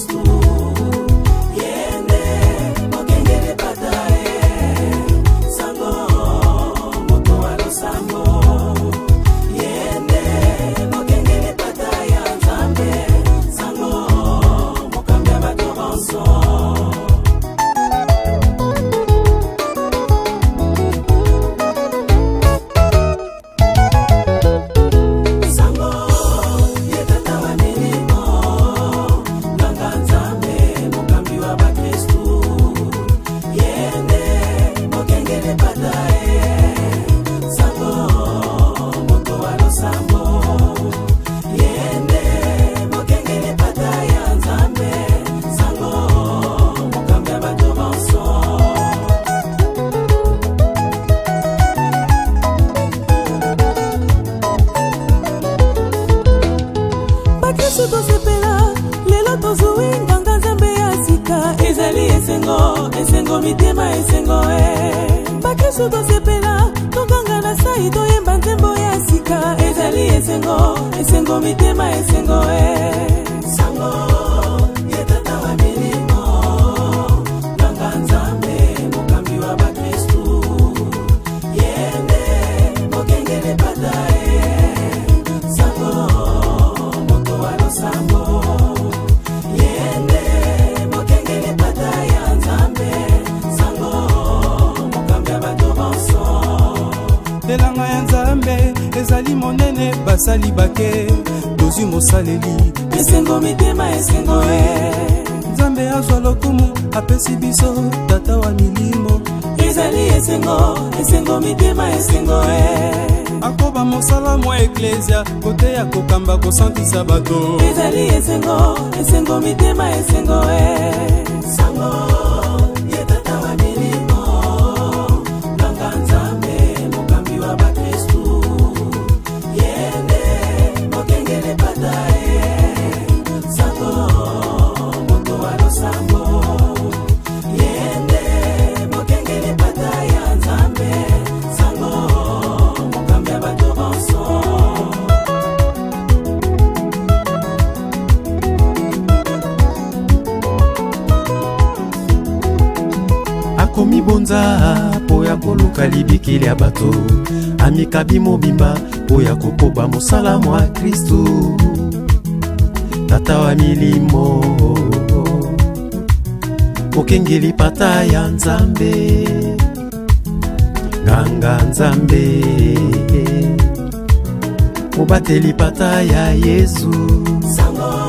Kristu yende mokengele patae sango moto walo sango yende mokengele patae nzambe sango mokambia bato bonso esengo mitema esengo bakesu tosepela tonganga na sai toyemba nzembo ya sika ezali esengo mitema esengo sango yetata wa milimo nanga nzambe mokambi wa bakristu yende mokengele patae sango moto wa losambo elanga ya nzambe ezali monene basali bake dozwi mosaleli esengo mitema esengo nzambe azwa lokumu apesi biso tata wa milimo ezali esengo mitema esengo akoba mosala mwa eklesia kote ya kokamba kosantisa bato ezali esengo mitema esengo sango yetata wa milimo nanga nzambe mokambi wa bakristu yende mokengele patae sango moto wa losambo yende mokengele patae nzambe sango mokambi wa bato bonso akomi bonza po ya koluka libikili ya bato amikabi mobimba po ya kokoba mosala mwa Kristu tata wa milimo mokengeli pata ya nzambe nganga nzambe mobateli pata ya Yesu sango